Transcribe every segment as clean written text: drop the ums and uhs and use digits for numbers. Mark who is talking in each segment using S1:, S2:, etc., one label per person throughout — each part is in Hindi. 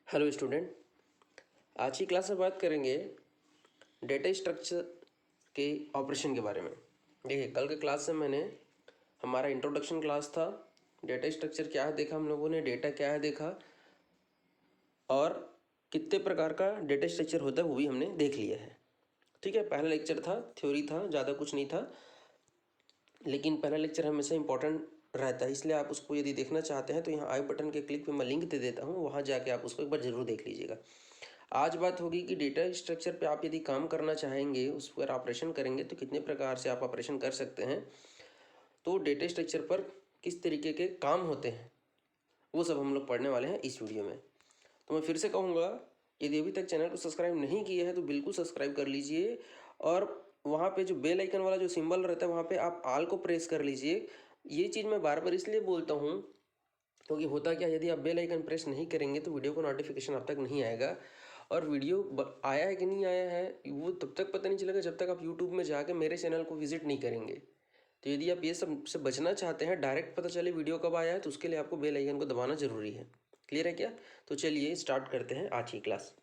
S1: हेलो स्टूडेंट, आज की क्लास में बात करेंगे डेटा स्ट्रक्चर के ऑपरेशन के बारे में। देखिए, कल के क्लास से मैंने हमारा इंट्रोडक्शन क्लास था, डेटा स्ट्रक्चर क्या है देखा हम लोगों ने, डेटा क्या है देखा और कितने प्रकार का डेटा स्ट्रक्चर होता है वो भी हमने देख लिया है। ठीक है, पहला लेक्चर था, थ्योरी था, ज़्यादा कुछ नहीं था, लेकिन पहला लेक्चर हमेशा इंपॉर्टेंट रहता है, इसलिए आप उसको यदि देखना चाहते हैं तो यहाँ आई बटन के क्लिक पे मैं लिंक दे देता हूँ, वहाँ जाके आप उसको एक बार ज़रूर देख लीजिएगा। आज बात होगी कि डेटा स्ट्रक्चर पे आप यदि काम करना चाहेंगे, उस पर ऑपरेशन करेंगे तो कितने प्रकार से आप ऑपरेशन कर सकते हैं, तो डेटा स्ट्रक्चर पर किस तरीके के काम होते हैं वो सब हम लोग पढ़ने वाले हैं इस वीडियो में। तो मैं फिर से कहूँगा, यदि अभी तक चैनल को सब्सक्राइब नहीं किया है तो बिल्कुल सब्सक्राइब कर लीजिए और वहाँ पे जो बेल आइकन वाला जो सिंबल रहता है वहाँ पे आप ऑल को प्रेस कर लीजिए। ये चीज़ मैं बार बार इसलिए बोलता हूँ क्योंकि होता क्या, यदि आप बेल आइकन प्रेस नहीं करेंगे तो वीडियो को नोटिफिकेशन अब तक नहीं आएगा, और वीडियो आया है कि नहीं आया है वो तब तक पता नहीं चलेगा जब तक आप यूट्यूब में जाके मेरे चैनल को विजिट नहीं करेंगे। तो यदि आप ये सब से बचना चाहते हैं, डायरेक्ट पता चले वीडियो कब आया है, तो उसके लिए आपको बेल आइकन को दबाना जरूरी है। क्लियर है क्या? तो चलिए स्टार्ट करते हैं आज की क्लास।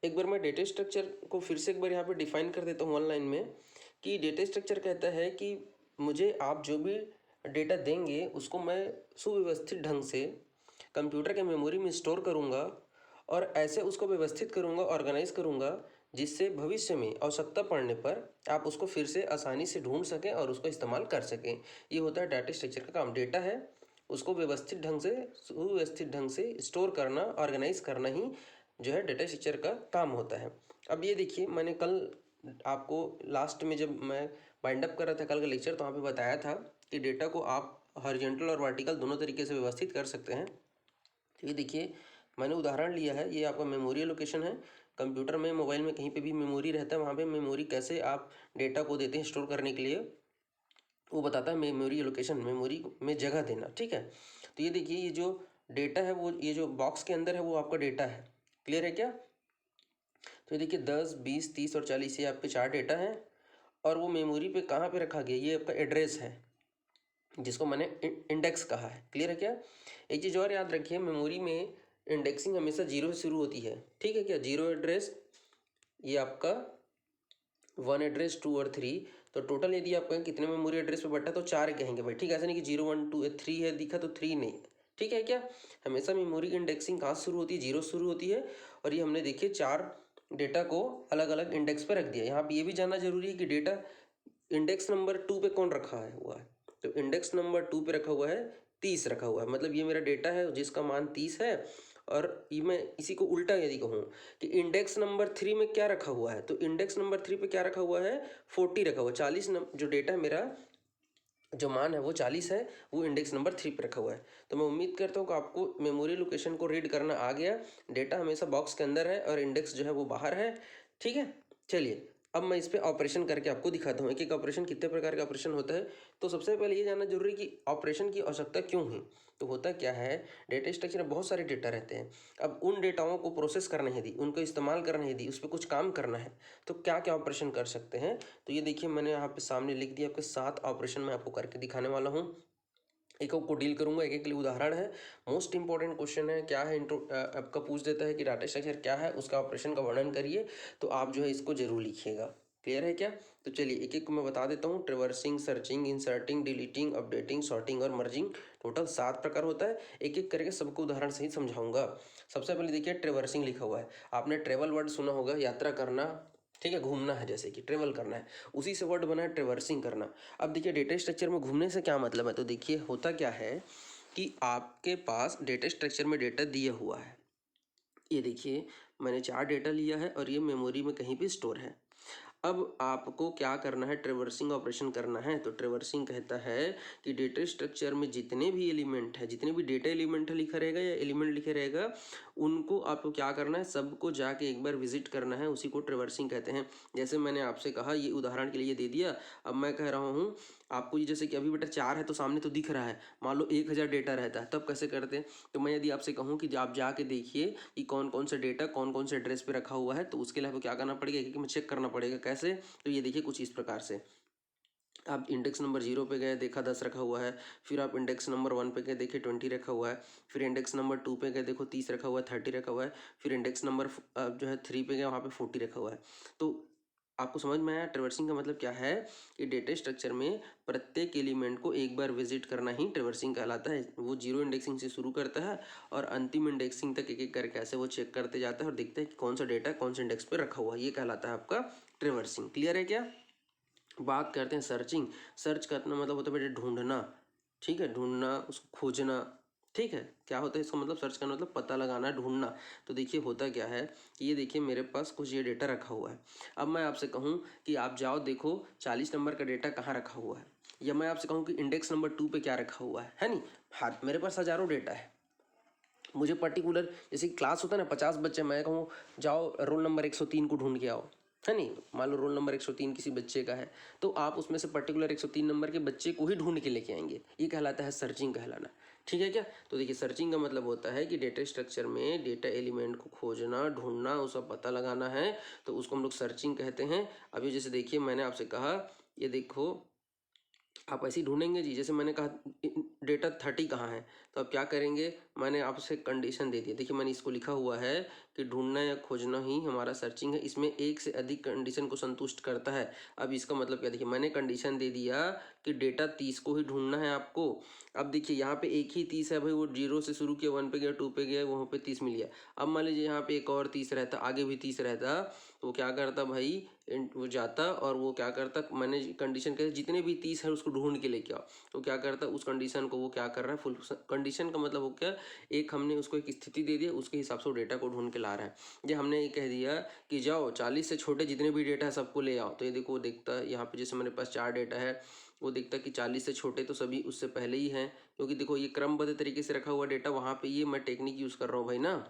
S1: एक बार मैं डेटा स्ट्रक्चर को फिर से एक बार यहाँ पे डिफाइन कर देता हूँ ऑनलाइन में, कि डेटा स्ट्रक्चर कहता है कि मुझे आप जो भी डेटा देंगे उसको मैं सुव्यवस्थित ढंग से कंप्यूटर के मेमोरी में स्टोर करूँगा और ऐसे उसको व्यवस्थित करूँगा, ऑर्गेनाइज करूँगा, जिससे भविष्य में आवश्यकता पड़ने पर आप उसको फिर से आसानी से ढूंढ सकें और उसको इस्तेमाल कर सकें। ये होता है डाटा स्ट्रक्चर का काम। डेटा है, उसको व्यवस्थित ढंग से, सुव्यवस्थित ढंग से स्टोर करना, ऑर्गेनाइज करना ही जो है डेटा स्ट्रक्चर का काम होता है। अब ये देखिए, मैंने कल आपको लास्ट में जब मैं बाइंड अप कर रहा था कल का लेक्चर, तो वहाँ पे बताया था कि डेटा को आप हॉरिजॉन्टल और वर्टिकल दोनों तरीके से व्यवस्थित कर सकते हैं। तो ये देखिए, मैंने उदाहरण लिया है, ये आपका मेमोरी लोकेशन है। कंप्यूटर में, मोबाइल में कहीं पे भी मेमोरी रहता है, वहाँ पे मेमोरी कैसे आप डेटा को देते हैं स्टोर करने के लिए, वो बताता है मेमोरी लोकेशन, मेमोरी में जगह देना। ठीक है, तो ये देखिए, ये जो डेटा है वो ये जो बॉक्स के अंदर है वो आपका डेटा है। क्लियर है क्या? तो ये देखिए 10, 20, 30 और 40 ये आपके 4 डेटा हैं, और वो मेमोरी पे कहाँ पे रखा गया, ये आपका एड्रेस है जिसको मैंने इंडेक्स कहा है। क्लियर है क्या? एक चीज़ और याद रखिए, मेमोरी में इंडेक्सिंग हमेशा जीरो से शुरू होती है। ठीक है क्या? जीरो एड्रेस, ये आपका 1 एड्रेस, 2 और 3, तो टोटल यदि आप कहें कितने मेमोरी एड्रेस पे बटा तो 4 कहेंगे भाई। ठीक है, ऐसा नहीं कि 0, 1, 2, 3 है दिखा तो 3 नहीं। ठीक है क्या? हमेशा मेमोरी की इंडेक्सिंग कहाँ से शुरू होती है? जीरो शुरू होती है। और ये हमने देखिए 4 डेटा को अलग अलग इंडेक्स पे रख दिया। यहाँ पे ये भी जानना जरूरी है कि डेटा इंडेक्स नंबर 2 पे कौन रखा है हुआ है, तो इंडेक्स नंबर 2 पे रखा हुआ है 30 रखा हुआ है, मतलब ये मेरा डेटा है जिसका मान 30 है। और ये मैं इसी को उल्टा यदि कहूँ कि इंडेक्स नंबर 3 में क्या रखा हुआ है, तो इंडेक्स नंबर 3 पे क्या रखा हुआ है? 40 रखा हुआ है। 40 जो डेटा है मेरा, जो मान है वो 40 है, वो इंडेक्स नंबर 3 पे रखा हुआ है। तो मैं उम्मीद करता हूँ कि आपको मेमोरी लोकेशन को रीड करना आ गया। डेटा हमेशा बॉक्स के अंदर है और इंडेक्स जो है वो बाहर है। ठीक है, चलिए अब मैं इस पे ऑपरेशन करके आपको दिखाता हूँ, एक एक ऑपरेशन कितने प्रकार का ऑपरेशन होता है। तो सबसे पहले ये जानना जरूरी है कि ऑपरेशन की आवश्यकता क्यों है। तो होता क्या है, डेटा स्ट्रक्चर में बहुत सारे डेटा रहते हैं। अब उन डेटाओं को प्रोसेस करना है, यदि उनको इस्तेमाल करना है, यदि उस पर कुछ काम करना है, तो क्या क्या ऑपरेशन कर सकते हैं। तो ये देखिए, मैंने यहाँ पे सामने लिख दिया, आपके 7 ऑपरेशन मैं आपको करके दिखाने वाला हूँ। एक को डील करूंगा, एक एक के लिए उदाहरण है। मोस्ट इंपॉर्टेंट क्वेश्चन है, क्या है इंट्रो आपका पूछ देता है कि डाटा स्ट्रक्चर क्या है, उसका ऑपरेशन का वर्णन करिए, तो आप जो है इसको जरूर लिखिएगा। क्लियर है क्या? तो चलिए एक एक को मैं बता देता हूँ। Traversing, searching, inserting, deleting, updating, sorting और मर्जिंग, टोटल 7 प्रकार होता है। एक एक करके सबको उदाहरण सहित समझाऊंगा। सबसे पहले देखिए, ट्रेवर्सिंग लिखा हुआ है, आपने ट्रेवल वर्ड सुना होगा, यात्रा करना। ठीक है, घूमना है, जैसे कि ट्रेवल करना है, उसी से वर्ड बना है ट्रेवर्सिंग करना। अब देखिए डेटा स्ट्रक्चर में घूमने से क्या मतलब है, तो देखिए होता क्या है कि आपके पास डेटा स्ट्रक्चर में डेटा दिया हुआ है। ये देखिए, मैंने 4 डेटा लिया है और ये मेमोरी में कहीं भी स्टोर है। अब आपको क्या करना है, ट्रेवर्सिंग ऑपरेशन करना है। तो ट्रेवर्सिंग कहता है कि डेटा स्ट्रक्चर में जितने भी एलिमेंट है, जितने भी डेटा एलिमेंट लिखा रहेगा या एलिमेंट लिखे रहेगा, उनको आपको क्या करना है, सबको जाके एक बार विजिट करना है, उसी को ट्रेवर्सिंग कहते हैं। जैसे मैंने आपसे कहा, ये उदाहरण के लिए दे दिया। अब मैं कह रहा हूँ आपको, ये जैसे कि अभी बेटा 4 है तो सामने तो दिख रहा है, मान लो 1000 डेटा रहता है, तब कैसे करते हैं। तो मैं यदि आपसे कहूँ कि आप जाके देखिए कि कौन कौन सा डेटा कौन कौन से एड्रेस पे रखा हुआ है, तो उसके लिए आपको क्या करना पड़ेगा, एक एक में चेक करना पड़ेगा। कैसे? तो ये देखिए कुछ इस प्रकार से, आप इंडेक्स नंबर 0 पे गए, देखा 10 रखा हुआ है, फिर आप इंडेक्स नंबर 1 पे गए, देखिए 20 रखा हुआ है, फिर इंडेक्स नंबर 2 पे गए, देखो 30 रखा हुआ है, 30 रखा हुआ है, फिर इंडेक्स नंबर जो है 3 पे गए, वहाँ पे 40 रखा हुआ है। तो आपको समझ में आया ट्रैवर्सिंग का मतलब क्या है? कि डेटा स्ट्रक्चर में प्रत्येक एलिमेंट को एक बार विजिट करना ही ट्रैवर्सिंग कहलाता है। वो जीरो इंडेक्सिंग से शुरू करता है और अंतिम इंडेक्सिंग तक एक एक करके ऐसे वो चेक करते जाता है और देखते हैं कि कौन सा डेटा कौन से इंडेक्स पे रखा हुआ है। ये कहलाता है आपका ट्रैवर्सिंग। क्लियर है क्या? बात करते हैं सर्चिंग। सर्च करना मतलब होता है बेटे ढूंढना, ठीक है, ढूंढना, उसको खोजना, ठीक है। क्या होता है इसका मतलब? सर्च करना मतलब पता लगाना, ढूंढना। तो देखिए होता क्या है कि ये देखिए मेरे पास कुछ ये डेटा रखा हुआ है। अब मैं आपसे कहूँ कि आप जाओ देखो 40 नंबर का डेटा कहाँ रखा हुआ है, या मैं आपसे कहूँ कि इंडेक्स नंबर 2 पे क्या रखा हुआ है नहीं? हाँ, मेरे पास हज़ारों डेटा है। मुझे पर्टिकुलर जैसे क्लास होता है ना 50 बच्चे, मैं कहूँ जाओ रोल नंबर 103 को ढूंढ के आओ, है नहीं? मान लो रोल नंबर 103 किसी बच्चे का है, तो आप उसमें से पर्टिकुलर 103 नंबर के बच्चे को ही ढूंढ के लेके आएंगे। ये कहलाता है सर्चिंग कहलाना, ठीक है क्या? तो देखिए सर्चिंग का मतलब होता है कि डेटा स्ट्रक्चर में डेटा एलिमेंट को खोजना, ढूंढना, उसका पता लगाना है, तो उसको हम लोग सर्चिंग कहते हैं। अभी जैसे देखिए मैंने आपसे कहा, ये देखो आप ऐसे ही ढूंढेंगे जी, जैसे मैंने कहा डेटा 30 कहाँ है, तो आप क्या करेंगे? मैंने आपसे कंडीशन दे दी, देखिए मैंने इसको लिखा हुआ है कि ढूंढना या खोजना ही हमारा सर्चिंग है, इसमें एक से अधिक कंडीशन को संतुष्ट करता है। अब इसका मतलब क्या? देखिए मैंने कंडीशन दे दिया कि डेटा 30 को ही ढूंढना है आपको। अब देखिए यहाँ पे एक ही 30 है भाई, वो 0 से शुरू किया, 1 पे गया, 2 पे गया, वहाँ पे 30 मिल गया। अब मान लीजिए यहाँ पे एक और 30 रहता, आगे भी 30 रहता, तो वो क्या करता भाई, वो जाता और वो क्या करता, मैंने कंडीशन कहते जितने भी 30 है उसको ढूंढ के लेके आओ, तो क्या करता उस कंडीशन को वो क्या कर रहा है, फुल कंडीशन का मतलब वो क्या, एक हमने उसको एक स्थिति दे दिया, उसके हिसाब से वो डेटा को ढूंढ के ला रहा है। ये हमने ये कह दिया कि जाओ 40 से छोटे जितने भी डेटा है सबको ले आओ, तो ये देखो वो देखता है यहाँ पे, जैसे मेरे पास 4 डेटा है, वो देखता है कि 40 से छोटे तो सभी उससे पहले ही हैं, क्योंकि देखो ये क्रमबद्ध तरीके से रखा हुआ डेटा, वहाँ पे ये मैं टेक्निक यूज़ कर रहा हूँ भाई ना,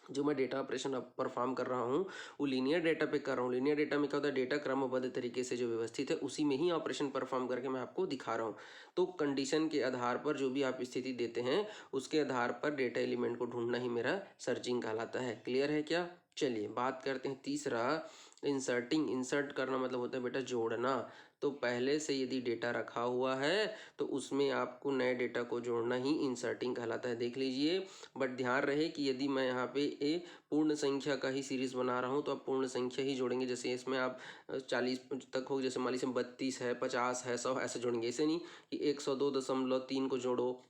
S1: जो मैं डेटा ऑपरेशन परफॉर्म कर रहा हूँ वो लीनियर डेटा पे कर रहा हूँ। लीनियर डेटा में क्या होता है, डेटा क्रमबद्ध तरीके से जो व्यवस्थित है उसी में ही ऑपरेशन परफॉर्म करके मैं आपको दिखा रहा हूँ। तो कंडीशन के आधार पर जो भी आप स्थिति देते हैं उसके आधार पर डेटा एलिमेंट को ढूंढना ही मेरा सर्चिंग कहलाता है। क्लियर है क्या? चलिए बात करते हैं तीसरा, इंसर्टिंग। इंसर्ट करना मतलब होता है बेटा जोड़ना। तो पहले से यदि डेटा रखा हुआ है तो उसमें आपको नए डेटा को जोड़ना ही इंसर्टिंग कहलाता है। देख लीजिए, बट ध्यान रहे कि यदि मैं यहाँ पे ए पूर्ण संख्या का ही सीरीज बना रहा हूँ तो आप पूर्ण संख्या ही जोड़ेंगे। जैसे इसमें आप 40 तक हो, जैसे मान लीजिए 32 है, 50 है, 100 ऐसे जोड़ेंगे। ऐसे नहीं कि 102.3 को जोड़ो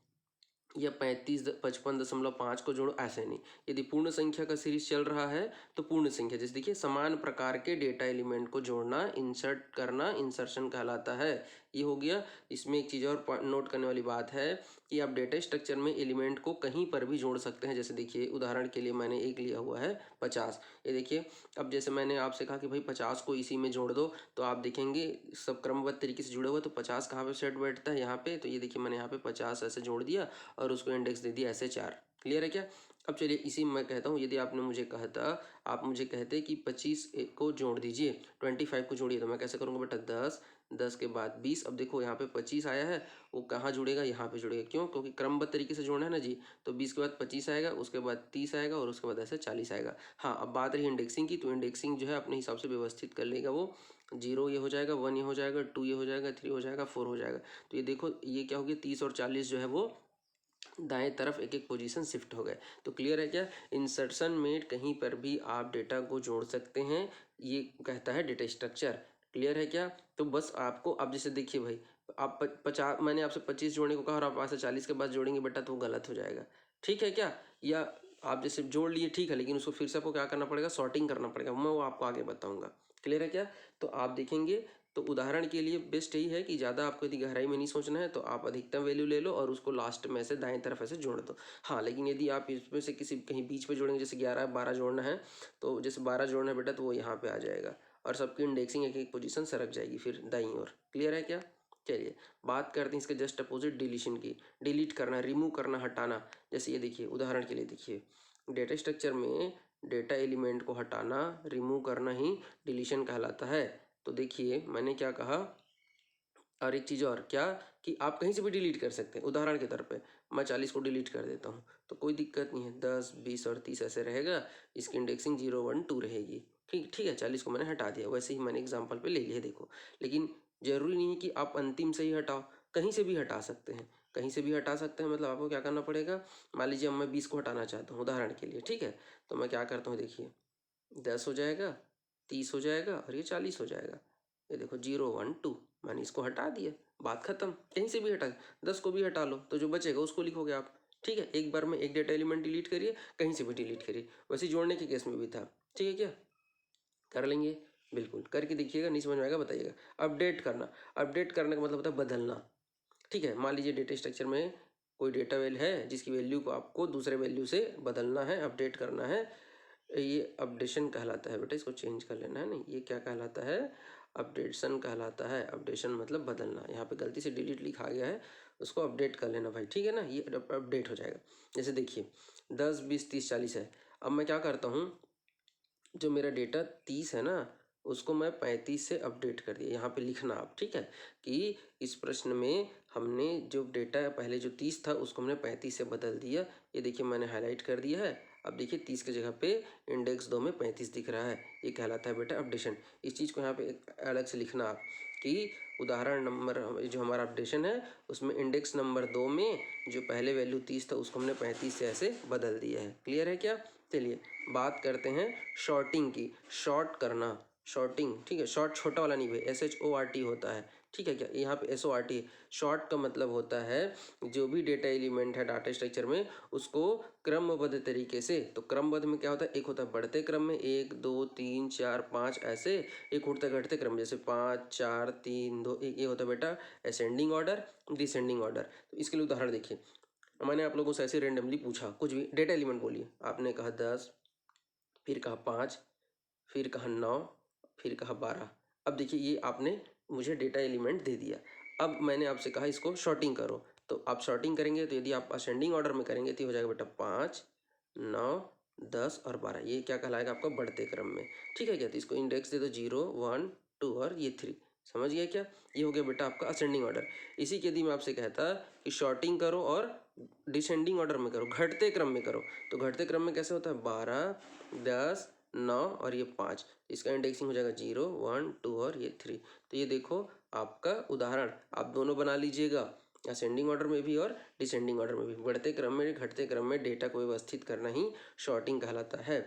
S1: या 55.5 को जोड़ो, ऐसे नहीं। यदि पूर्ण संख्या का सीरीज चल रहा है तो पूर्ण संख्या, जैसे देखिए समान प्रकार के डेटा एलिमेंट को जोड़ना, इंसर्ट करना इंसर्शन कहलाता है। ये हो गया। इसमें एक चीज़ और नोट करने वाली बात है कि आप डेटा स्ट्रक्चर में एलिमेंट को कहीं पर भी जोड़ सकते हैं। जैसे देखिए उदाहरण के लिए मैंने एक लिया हुआ है 50, ये देखिए। अब जैसे मैंने आपसे कहा कि भाई 50 को इसी में जोड़ दो, तो आप देखेंगे सब क्रमबद्ध तरीके से जुड़े हुए, तो 50 कहाँ पे सेट बैठता है, यहाँ पे। तो ये देखिए मैंने यहाँ पे 50 ऐसे जोड़ दिया और उसको इंडेक्स दे दिया ऐसे 4। क्लियर है क्या? अब चलिए इसी में मैं कहता हूँ, यदि आपने मुझे कहता, आप मुझे कहते कि 25 को जोड़ दीजिए, 25 को जोड़िए, तो मैं कैसे करूँगा बेटा, 10, 10 के बाद 20। अब देखो यहाँ पे 25 आया है, वो कहाँ जुड़ेगा, यहाँ पे जुड़ेगा। क्यों? क्योंकि क्रमबद्ध तरीके से जोड़ना है ना जी। तो 20 के बाद 25 आएगा, उसके बाद 30 आएगा और उसके बाद ऐसे 40 आएगा। हाँ, अब बात रही इंडेक्सिंग की, तो इंडेक्सिंग जो है अपने हिसाब से व्यवस्थित कर लेगा वो। 0 ये हो जाएगा, 1 ये हो जाएगा, 2 ये हो जाएगा, 3 हो जाएगा, 4 हो जाएगा। तो ये देखो ये क्या हो गया, 30 और 40 जो है वो दाएं तरफ एक एक पोजीशन शिफ्ट हो गए। तो क्लियर है क्या? इंसर्शन में कहीं पर भी आप डेटा को जोड़ सकते हैं, ये कहता है डेटा स्ट्रक्चर। क्लियर है क्या? तो बस आपको, अब जैसे देखिए भाई, आप 50, मैंने आपसे 25 जोड़ने को कहा और आप वहाँ से 40 के बाद जोड़ेंगे बेटा, तो वो गलत हो जाएगा। ठीक है क्या? या आप जैसे जोड़ लिए ठीक है, लेकिन उसको फिर से आपको क्या करना पड़ेगा, सॉर्टिंग करना पड़ेगा, मैं वो आपको आगे बताऊंगा। क्लियर है क्या? तो आप देखेंगे, तो उदाहरण के लिए बेस्ट यही है कि ज़्यादा आपको यदि गहराई में नहीं सोचना है तो आप अधिकतम वैल्यू ले लो और उसको लास्ट में से दाएं तरफ ऐसे जोड़ दो। हाँ, लेकिन यदि आप इसमें से किसी कहीं बीच पे जोड़ेंगे, जैसे 11 12 जोड़ना है, तो जैसे 12 जोड़ना है बेटा, तो वो यहाँ पे आ जाएगा और सबकी इंडेक्सिंग एक एक पोजीशन सरक जाएगी फिर दाईं ओर। क्लियर है क्या? चलिए बात करते हैं इसके जस्ट अपोजिट, डिलीशन की। डिलीट करना, रिमूव करना, हटाना। जैसे ये देखिए उदाहरण के लिए देखिए, डेटा स्ट्रक्चर में डेटा एलिमेंट को हटाना, रिमूव करना ही डिलीशन कहलाता है। तो देखिए मैंने क्या कहा, और एक चीज़ और क्या, कि आप कहीं से भी डिलीट कर सकते हैं। उदाहरण के तौर पे मैं 40 को डिलीट कर देता हूँ तो कोई दिक्कत नहीं है, 10 20 और 30 ऐसे रहेगा, इसकी इंडेक्सिंग 0 1 2 रहेगी। ठीक ठीक है, 40 को मैंने हटा दिया, वैसे ही मैंने एग्जाम्पल पे ले लिया, देखो। लेकिन ज़रूरी नहीं है कि आप अंतिम से ही हटाओ, कहीं से भी हटा सकते हैं, कहीं से भी हटा सकते हैं। मतलब आपको क्या करना पड़ेगा, मान लीजिए अब मैं 20 को हटाना चाहता हूँ उदाहरण के लिए, ठीक है। तो मैं क्या करता हूँ, देखिए 10 हो जाएगा, 30 हो जाएगा और ये 40 हो जाएगा। ये देखो 0 1 2, मैंने इसको हटा दिया, बात खत्म। कहीं से भी हटा, 10 को भी हटा लो तो जो बचेगा उसको लिखोगे आप, ठीक है। एक बार में एक डेटा एलिमेंट डिलीट करिए, कहीं से भी डिलीट करिए। वैसे जोड़ने के केस में भी था, ठीक है। क्या कर लेंगे, बिल्कुल करके देखिएगा, नहीं समझ में आएगा बताइएगा। अपडेट करना, अपडेट करने का मतलब होता है बदलना, ठीक है। मान लीजिए डेटा स्ट्रक्चर में कोई डेटा वैल्यू है जिसकी वैल्यू को आपको दूसरे वैल्यू से बदलना है, अपडेट करना है, ये अपडेशन कहलाता है बेटा। इसको चेंज कर लेना है, नहीं ये क्या कहलाता है, अपडेशन कहलाता है। अपडेशन मतलब बदलना, यहाँ पे गलती से डिलीट लिखा गया है, उसको अपडेट कर लेना भाई, ठीक है ना। ये अपडेट हो जाएगा। जैसे देखिए 10 20 30 40 है, अब मैं क्या करता हूँ, जो मेरा डेटा 30 है ना उसको मैं 35 से अपडेट कर दिया। यहाँ पे लिखना आप, ठीक है, कि इस प्रश्न में हमने जो डेटा पहले जो 30 था उसको हमने 35 से बदल दिया। ये देखिए मैंने हाईलाइट कर दिया है। अब देखिए 30 की जगह पे इंडेक्स 2 में 35 दिख रहा है, ये कहलाता है बेटा अपडेशन। इस चीज़ को यहाँ पे एक अलग से लिखना आप, कि उदाहरण नंबर जो हमारा अपडेशन है उसमें इंडेक्स नंबर 2 में जो पहले वैल्यू 30 था उसको हमने 35 से ऐसे बदल दिया है। क्लियर है क्या। चलिए बात करते हैं शॉर्टिंग की, शॉर्ट करना, शॉर्टिंग, ठीक है। शॉर्ट छोटा वाला नहीं भाई, SHORT होता है, ठीक है। क्या यहाँ पे SORT, शॉर्ट का मतलब होता है जो भी डेटा एलिमेंट है डाटा स्ट्रक्चर में उसको क्रमबद्ध तरीके से, तो क्रमबद्ध में क्या होता है, एक होता है बढ़ते क्रम में 1 2 3 4 5 ऐसे, एक उठते घटते क्रम जैसे 5 4 3 2 1, ये होता है बेटा असेंडिंग ऑर्डर, डिसेंडिंग ऑर्डर। तो इसके लिए उदाहरण देखिए, मैंने आप लोगों से ऐसे रेंडमली पूछा कुछ भी डेटा एलिमेंट बोलिए, आपने कहा 10, फिर कहा 5, फिर कहा 9, फिर कहा 12। अब देखिए ये आपने मुझे डेटा एलिमेंट दे दिया। अब मैंने आपसे कहा इसको शॉर्टिंग करो, तो आप शॉर्टिंग करेंगे तो यदि आप असेंडिंग ऑर्डर में करेंगे तो हो जाएगा बेटा 5 9 10 और 12, ये क्या कहलाएगा आपका बढ़ते क्रम में, ठीक है। क्या तो इसको इंडेक्स दे दो 0 1 2 और ये 3, समझ गया क्या। ये हो गया बेटा आपका असेंडिंग ऑर्डर। इसी के यदि मैं आपसे कहता कि शॉर्टिंग करो और डिसेंडिंग ऑर्डर में करो, घटते क्रम में करो, तो घटते क्रम में कैसे होता है, 12 10 9 और ये 5, इसका इंडेक्सिंग हो जाएगा 0 1 2 और ये 3। तो ये देखो आपका उदाहरण, आप दोनों बना लीजिएगा, असेंडिंग ऑर्डर में भी और डिसेंडिंग ऑर्डर में भी। बढ़ते क्रम में घटते क्रम में डेटा को व्यवस्थित करना ही शॉर्टिंग कहलाता है।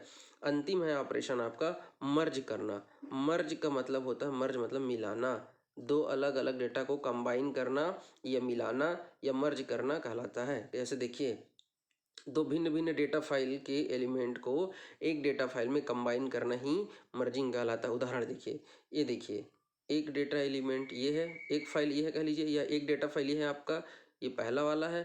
S1: अंतिम है ऑपरेशन आपका मर्ज करना। मर्ज का मतलब होता है, मर्ज मतलब मिलाना, दो अलग अलग डेटा को कंबाइन करना या मिलाना या मर्ज करना कहलाता है। जैसे देखिए दो भिन्न भिन्न डेटा फाइल के एलिमेंट को एक डेटा फाइल में कंबाइन करना ही मर्जिंग कहलाता है। उदाहरण देखिए, ये देखिए एक डेटा एलिमेंट ये है, एक फाइल ये है कह लीजिए, या एक डेटा फाइल ये है आपका, ये पहला वाला है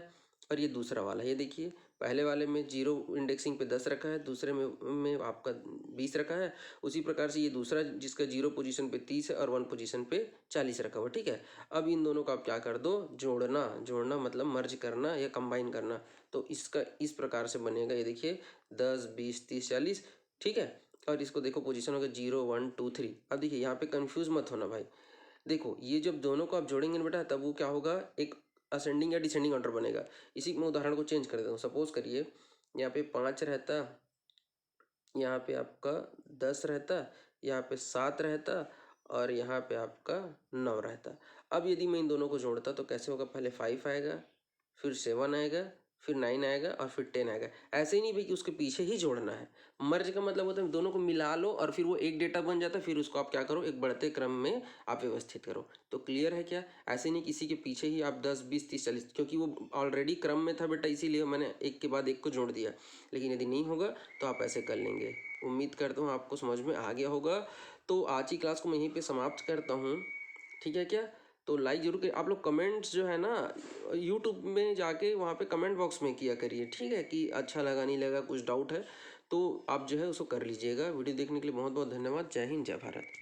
S1: और ये दूसरा वाला है। ये देखिए पहले वाले में 0 इंडेक्सिंग पे 10 रखा है, दूसरे में आपका 20 रखा है। उसी प्रकार से ये दूसरा जिसका 0 पोजीशन पे 30 है और 1 पोजीशन पे 40 रखा हुआ, ठीक है। अब इन दोनों को आप क्या कर दो, जोड़ना, जोड़ना मतलब मर्ज करना या कंबाइन करना। तो इसका इस प्रकार से बनेगा, ये देखिए 10 20 30 40, ठीक है। और इसको देखो पोजीशन होगा 0 1 2 3। अब देखिए यहाँ पे कंफ्यूज मत होना भाई, देखो ये जब दोनों को आप जोड़ेंगे ना बेटा तब वो क्या होगा, एक असेंडिंग या डिसेंडिंग ऑर्डर बनेगा। इसी में उदाहरण को चेंज कर देता हूँ, सपोज करिए यहाँ पे 5 रहता, यहाँ पे आपका 10 रहता, यहाँ पे 7 रहता और यहाँ पे आपका 9 रहता। अब यदि मैं इन दोनों को जोड़ता तो कैसे होगा, पहले 5 आएगा, फिर 7 आएगा, फिर 9 आएगा और फिर 10 आएगा। ऐसे ही नहीं भाई कि उसके पीछे ही जोड़ना है। मर्ज का मतलब होता है दोनों को मिला लो और फिर वो एक डेटा बन जाता है, फिर उसको आप क्या करो, एक बढ़ते क्रम में आप व्यवस्थित करो। तो क्लियर है क्या। ऐसे नहीं किसी के पीछे ही आप 10 20 30 40, क्योंकि वो ऑलरेडी क्रम में था बेटा, इसीलिए मैंने एक के बाद एक को जोड़ दिया। लेकिन यदि नहीं होगा तो आप ऐसे कर लेंगे। उम्मीद करता हूँ आपको समझ में आ गया होगा। तो आज की क्लास को मैं यहीं पे समाप्त करता हूँ, ठीक है क्या। तो लाइक जरूर करिए। आप लोग कमेंट्स जो है ना यूट्यूब में जाके वहाँ पे कमेंट बॉक्स में किया करिए, ठीक है, कि अच्छा लगा नहीं लगा, कुछ डाउट है तो आप जो है उसको कर लीजिएगा। वीडियो देखने के लिए बहुत बहुत धन्यवाद। जय हिंद, जय भारत।